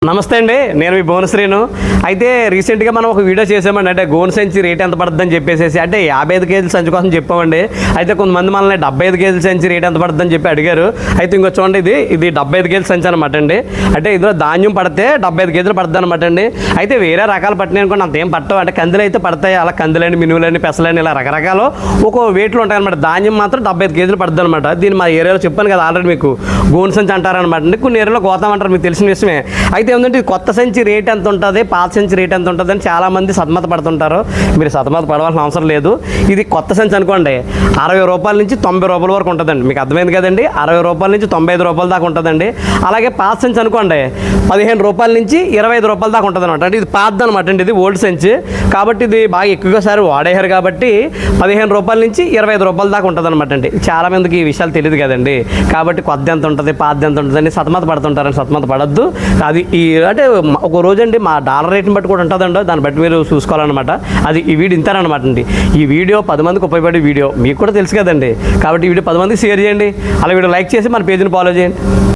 నమస్తే అండి, నేను మీ భువనశ్రీను. అయితే రీసెంట్గా మనం ఒక వీడియో చేసామండి. అంటే గోన్ సంచి రేట్ ఎంత పడుతుందని చెప్పేసి, అంటే 55 కేజీల సంచి కోసం చెప్పామండి. అయితే కొంతమంది మనల్ని 75 కేజీల సంచి రేట్ ఎంత పడుతుందని చెప్పి అడిగారు. అయితే ఇంకో చూడండి, ఇది 75 కేజీల సంచి అనమాట అండి. అంటే ఇందులో ధాన్యం పడితే 75 కేజీలు పడుతుంది అనమాట అండి. అయితే వేరే రకాలు పట్టినాయి అనుకోండి, అంతేం పట్టవు. అంటే కందులు అయితే పడతాయి, అలా కందులని, మినువులని, పెసలని, ఇలా రకరకాలు ఒక వెయిట్లు ఉంటాయి అనమాట. ధాన్యం మాత్రం 75 కేజీలు పడుతుంది అనమాట. దీన్ని మా ఏరియాలో చెప్పాను కదా ఆల్రెడీ మీకు, గోన్ సంచి అంటారనమాట అండి. కొన్ని ఏరియాలో గోతాం అంటారు, మీకు తెలిసిన విషయమే. అయితే ఏంటంటే కొత్త సంచి రేట్ ఎంత ఉంటుంది, పాత సంచి రేట్ ఎంత ఉంటుంది అని చాలామంది సతమత పడుతుంటారు. మీరు సతమత పడవలసిన అవసరం లేదు. ఇది కొత్త సంచి అనుకోండి, 60 రూపాయల నుంచి 90 రూపాయల వరకు ఉంటుందండి. మీకు అర్థమైంది కదండి, 60 రూపాయల నుంచి 95 రూపాయల దాకా ఉంటుందండి. అలాగే పాత సంచి అనుకోండి, 15 రూపాయల నుంచి 25 రూపాయల దాకా ఉంటుంది అనమాట. అంటే ఇది పాతది అనమాట అండి, ఇది ఓల్డ్ సంచి కాబట్టి ఇది బాగా ఎక్కువగా సారి వాడేయారు కాబట్టి 15 రూపాయల నుంచి 25 రూపాయల దాకా ఉంటుంది అనమాట అండి. చాలా మందికి ఈ విషయాలు తెలియదు కదండి. కాబట్టి కొత్త ఎంత ఉంటుంది, పాతది ఎంత ఉంటుంది అని సతమత పడుతుంటారని సతమత పడద్దు. అది ఈ అంటే ఒక రోజు అండి మా డాలర్ రేట్ని బట్టి కూడా ఉంటుందండి, దాన్ని బట్టి మీరు చూసుకోవాలన్నమాట. అది ఈ వీడియో ఇంతారనమాట అండి. ఈ వీడియో 10 మందికి ఉపయోగపడే వీడియో, మీకు కూడా తెలుసు కదండి. కాబట్టి ఈ వీడియో 10 మందికి షేర్ చేయండి, అలా వీడియో లైక్ చేసి మన పేజీని ఫాలో చేయండి.